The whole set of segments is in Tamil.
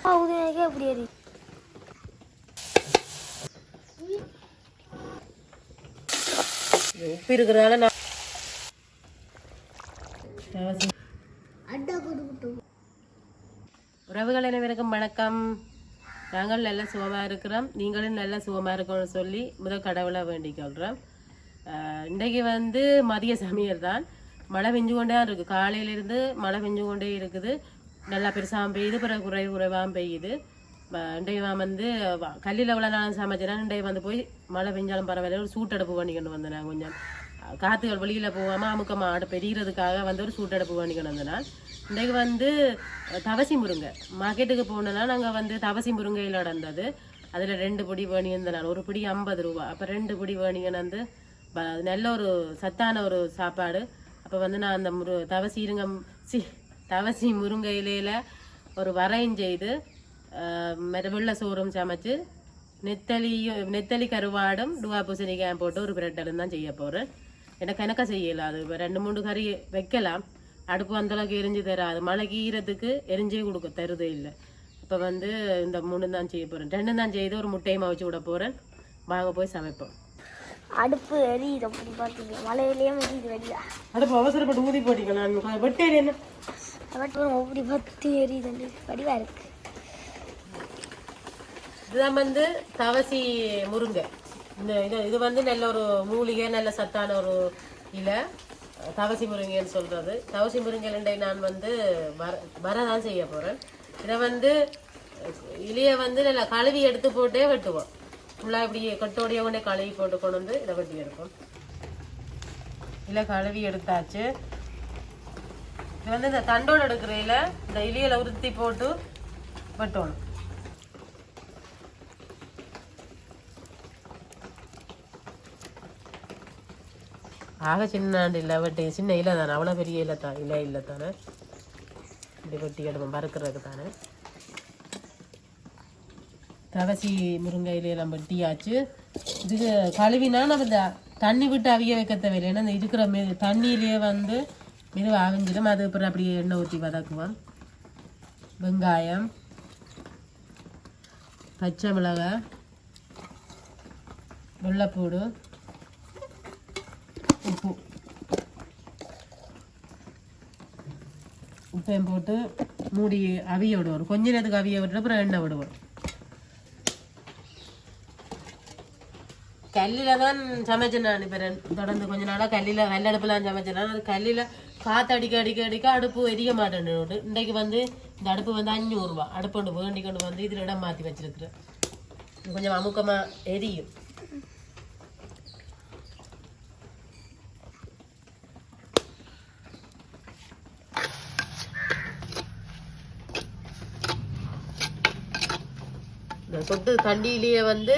அப்படி ஏறி உப்பு இருக்கிறதால நான் உறவுகள் அனைவருக்கும் வணக்கம். நாங்கள் நல்ல சுகமாக இருக்கிறோம், நீங்களும் நல்ல சுகமாக இருக்கணும்னு சொல்லி முதல் கடவுளை வேண்டிக் கொள்கிறோம். இன்றைக்கு மதிய சமையல் தான். மழை பெஞ்சு கொண்டே இருக்குது, காலையிலேருந்து மழை பெஞ்சு கொண்டே இருக்குது. நல்லா பெருசாக பெய்யுது, பிறகு குறைவாக பெய்யுது. இன்றைக்கு கல்லில் எவ்வளோ நாள் சமைச்சேன்னா இன்றைக்கு போய் மழை பெஞ்சாலும் பரவாயில்ல ஒரு சூட்டடுப்பு பண்ணிக்கொண்டு வந்தேன். நான் கொஞ்சம் காற்றுகள் வெளியில் போகாமல் அமுக்கமாக ஆடு பெரியறதுக்காக ஒரு சூட்டடுப்பு பண்ணிக்கொண்டு வந்தேன். இன்றைக்கு தவசி முருங்கை மார்க்கெட்டுக்கு போனேன்னா நாங்கள் தவசி முருங்கையில் நடந்தது. அதில் 2 பிடி வேணியிருந்தேன் நான். ஒரு பிடி 50 ரூபா. அப்போ 2 பிடி வேணிங்கன்னு நல்ல ஒரு சத்தான ஒரு சாப்பாடு. அப்போ நான் அந்த தவசி முருங்கை இலையில் ஒரு வரையும் செய்து வெள்ளை சோறும் சமைச்சு நெத்தலி கருவாடும் டுவா பூசணிக்காயும் போட்டு ஒரு பிரட்டலும் தான் செய்ய போகிறேன். எனக்கு செய்யலாம். அது 2-3 கறி வைக்கலாம். அடுப்பு அந்தளவுக்கு எரிஞ்சு தராது. மழைக்கு ஈரத்துக்கு எரிஞ்சே தருதே இல்லை. இப்போ இந்த 3 தான் செய்ய போகிறேன். 2 தான் செய்து ஒரு முட்டையமாக வச்சு விட போகிறேன். வாங்க போய் சமைப்போம். அடுப்பு எரியுது அப்படி பார்த்தீங்க, மழையிலேயே எரியுது வெளியா. அடுப்பு அவசரப்பட்டு ஊதி போட்டீங்க. நான் வெட்டேரி என்ன அப்படி பத்தி எரியுது வடிவா இருக்கு. இதுதான் தவசி முருங்கை. இது நல்ல ஒரு மூலிகை, நல்ல சத்தான ஒரு இலை. தவசி முருங்கைன்னு சொல்றது. தவசி முருங்கையில நான் வரதான் செய்ய போறேன். இதை இலைய நல்லா கழுவி எடுத்து போட்டே வெட்டுவோம். ஃபுல்லாக இப்படி கட்டோடைய கொண்டே கழுவி போட்டு கொண்டு இதை வெட்டி எடுப்போம். இலை கழுவி எடுத்தாச்சு. இது இந்த தண்டோடு எடுக்கிற இலை இந்த இலையில உறுத்தி போட்டு வெட்டணும். ஆக சின்ன இல்லை வெட்டி சின்ன இலை தானே, அவ்வளோ பெரிய இலை இல்லை தானே. இப்படி வெட்டி எடுப்போம் பறக்கிறதுக்கு தானே. தவசி முருங்கை இலையெல்லாம் வெட்டியாச்சு. இதுக்கு கழுவினா நம்ம இந்த தண்ணி விட்டு அவிய வைக்க தேவையில்லை. ஏன்னா இந்த இருக்கிற தண்ணியிலேயே மெதுவாக அவிஞ்சிடும். அது அப்புறம் அப்படியே எண்ணெய் ஊற்றி வதக்குவோம். வெங்காயம், பச்சை மிளகாய், வெள்ளைப்பூடு, உப்பையும் போட்டு மூடி அவிய விடுவோம். கொஞ்ச நேரத்துக்கு அவிய விட்டு அப்புறம் எண்ணெய் விடுவோம். கல்லில் தான் சமைச்சேன் நான். இப்போ தொடர்ந்து கொஞ்ச நாளாக கல் அடுப்புலாம் சமைச்சேன். அது கல்லில் காற்று அடிக்க அடுப்பு எரிய மாட்டேன். இன்றைக்கு இந்த அடுப்பு 500 ரூபா. அடுப்பு கொண்டு வேண்டி கொண்டு இதில் இடம் மாற்றி வச்சிருக்கிறேன். கொஞ்சம் அமுக்கமாக எரியும். சொட்டு தண்ணியிலேயே இந்த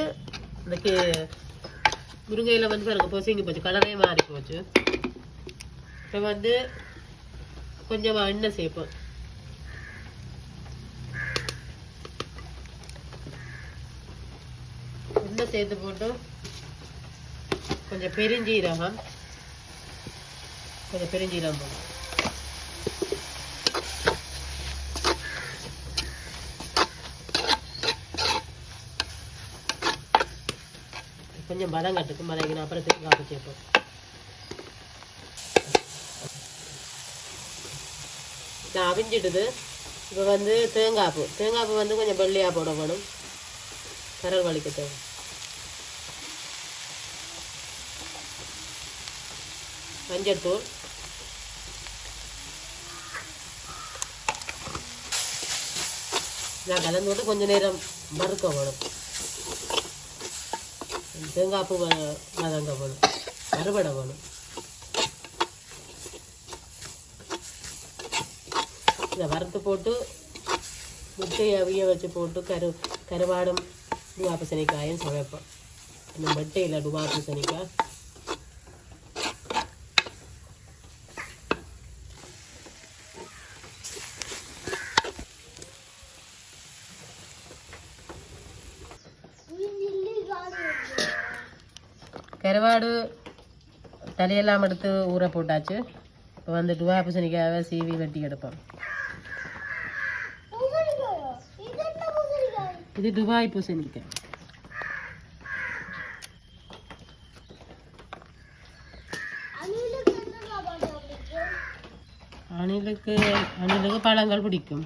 முருங்கையில் பாருங்க பொசிங்கி போச்சு, கலரே மாறி போச்சு. இப்போ கொஞ்சமாக எண்ணெய் சேர்ப்போம். எண்ணெய் சேர்த்து போட்டு கொஞ்சம் பெருஞ்சீரகம் போடும். கொஞ்சம் பதங்கட்டுக்கு மலைக்கு அப்புறம் காப்பி சேர்ப்போம். நான் அவிஞ்சிடுது. இப்போ தேங்காய் பூ கொஞ்சம் வெள்ளையாக போடணும். கரல் வலிக்க தேவை. மஞ்சள் தூள், நான் கலந்து விட்டு கொஞ்ச நேரம் வறுக்க வேணும். தேங்காய் பூ வதங்க வேணும், அறுவடை வேணும். இதை வறுத்து போட்டு முட்டையை அவிய வச்சு போட்டு கருவாடும் டுவா பூசணிக்காயும் சமைப்போம். இந்த முட்டையில் டுவா பூசணிக்காய் கருவாடு தலையெல்லாம் எடுத்து ஊற போட்டாச்சு. இப்போ டுவா பூசணிக்காவை சீவி வெட்டி எடுப்போம். இது துபாய் பூசணிக்காய். அணிலுக்கு பழங்கள் பிடிக்கும்.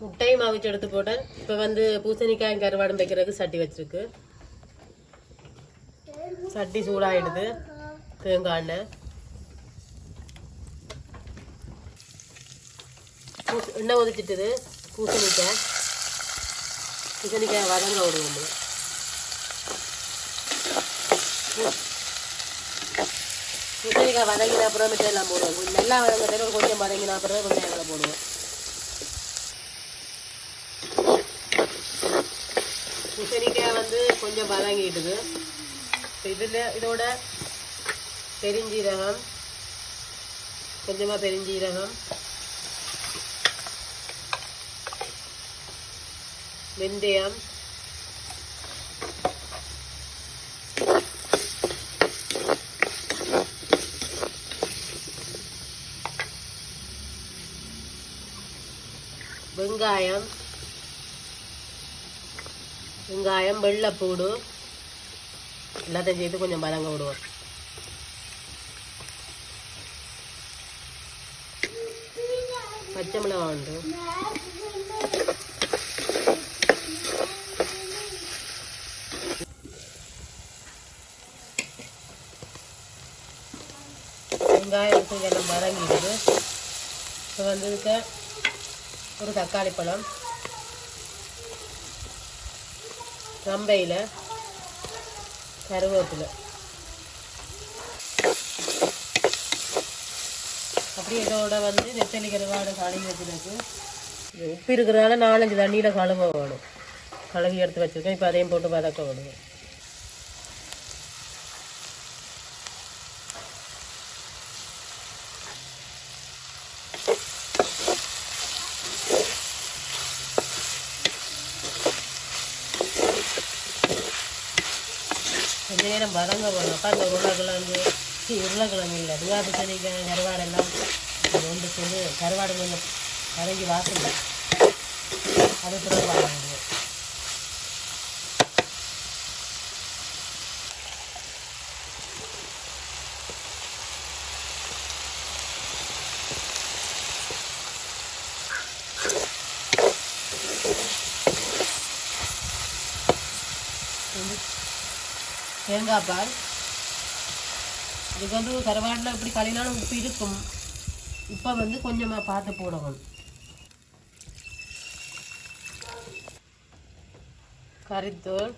முட்டையும் அவிச்சு எடுத்து போட்டேன். இப்போ வந்து பூசணிக்காய் கருவாடும் வைக்கிறதுக்கு சட்டி வச்சிருக்கு. சட்டி சூடாயிடுது. தேங்காய் எண்ணெய் எண்ணெய் ஒதிச்சிட்டுது. பூசணிக்காய் வதங்க விடுவோம். பூசணிக்காய் வதங்கின அப்புறம் மிட்டாய் எல்லாம் போடுவோம். நல்லா வதங்க கொஞ்சம் வதங்கின அப்புறம் கொஞ்சம் எங்களை போடுவோம். பூசணிக்காய் வந்து கொஞ்சம் வதங்கிட்டுது. இதோட பெருஞ்சீரகம், கொஞ்சமாக பெருஞ்சீரகம், வெந்தயம், வெங்காயம், வெள்ளைப்பூடு எல்லாத்தையும் சேர்த்து கொஞ்சம் வதங்க விடுவோம். பச்சை மிளகாய் உண்டு. வெங்காயம் கொஞ்சம் வதங்கிடுது. இப்போ வந்து ஒரு தக்காளி பழம், ரம்பையில் கருவேப்பிலை, அப்படி இதோட வந்து நெத்தலி கருவாடு கழுவி வச்சுருக்கு. உப்பு இருக்கிறதால 4-5 தண்ணியில் கழுவ வேணும். கழுவி எடுத்து வச்சுருக்கேன். இப்போ அதையும் போட்டு வதக்க வேணும். கொஞ்ச நேரம் வதங்க வேணும். அப்போ அந்த உருளைக்கிழங்கு இல்லை துவாப்பு சனிக்காய் கருவாடெல்லாம் ஒன்று சேர்ந்து கருவாடு கொஞ்சம் வதங்கி வாசல் அது பிறகு வதங்க முடியும். தேங்காய் பால். இதுக்கு வந்து கருவாட்டில் இப்படி கழினாலும் உப்பு இருக்கும். இப்போ வந்து கொஞ்சமாக பார்த்து போடணும். கறித்தூள்,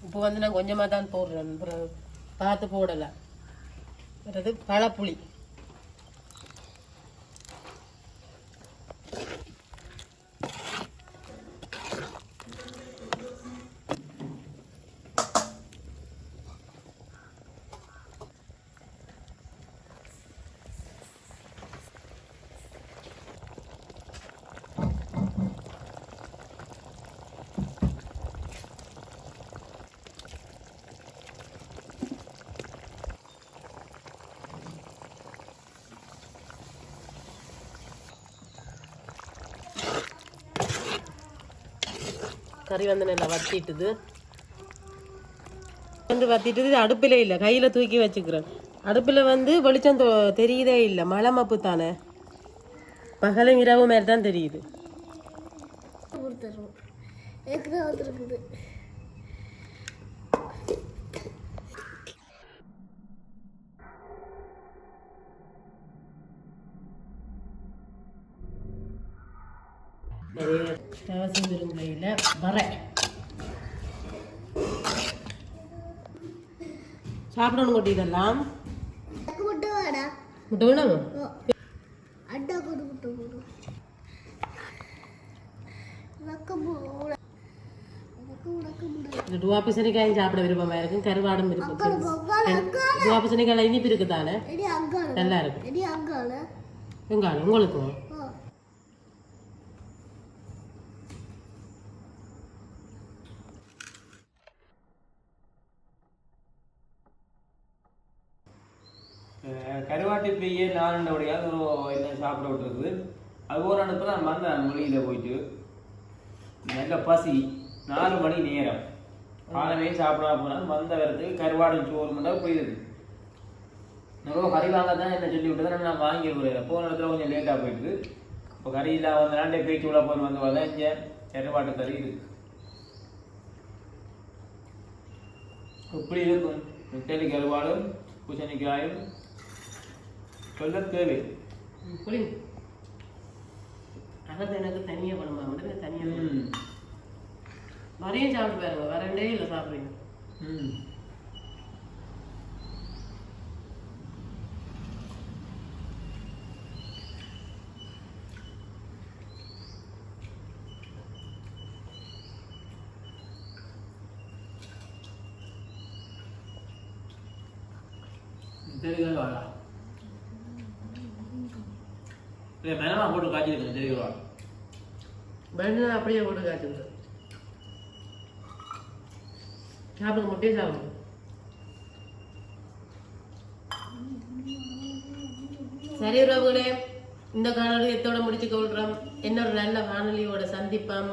உப்பு வந்து நான் கொஞ்சமாக தான் போடுறேன். அப்புறம் பார்த்து போடலை. அது பழப்புளி, கறி வந்து நல்லா வத்திட்டுது. வந்து வத்திட்டுது. இது அடுப்பில் இல்லை, கையில் தூக்கி வச்சுக்கிறேன். அடுப்பில் வந்து வெளிச்சம் தெரியுதே இல்லை. மழை மப்பு தானே, பகலும் இரவு மாதிரி தான் தெரியுது. ரவசி முருங்கையில் வரை சாப்பிடணும் கொட்டி இதெல்லாம் முட்டை வேணும் துவாபிசனிக்காயும் சாப்பிட விருப்பமா இருக்கும் கருவாடும் விருப்பம் துவாபிசனிக்காய் இனிப்பு இருக்குதானே நல்லா இருக்கும் எங்காலும் உங்களுக்கும் கருவாட்டு பெய்ய நாலுடைய ஒரு என்ன சாப்பிட விட்டுருக்குது அது ஒரு அனுப்பு நான் வந்தேன் மொழியில் போயிட்டு நல்ல பசி 4 மணி நேரம் காலமே சாப்பிடாம போனால் வந்த வரத்துக்கு கருவாடு சோறு மட்டும் போயிடுது நிறைய கறி வாங்க தான் என்ன சொல்லி விட்டு தான் நான் வாங்கி போகிறேன் போன இடத்துல கொஞ்சம் லேட்டாக போயிட்டு இப்போ கறி இல்லாம வந்தனாண்டே பேச்சு உள்ள போய் வந்து பார்த்தா இங்கே கருவாட்டு கறி இருக்கு இப்படி இருக்கும் முட்டை கருவாடும் பூசணிக்காயும் சொல்ல தேவை அதாவது எனக்கு தனியாக பண்ணுமா மட்டும் தனியாக வரையும் சாப்பிட்டு பாருங்க வரண்டே இல்லை சாப்பிடுங்க தெரியுது வாடா இல்லை மேலமா போட்டு காய்ச்சிருக்கேன் தெரியுவா பெண்ணு அப்படியே போட்டு காய்ச்சிருக்கேன் சாப்பிடுங்க முட்டையே சாப்பிடுங்க சரி உறவுகளே இந்த காணொலி எத்தோட முடிச்சு கொள்றோம் இன்னொரு நல்ல காணொலியோட சந்திப்போம்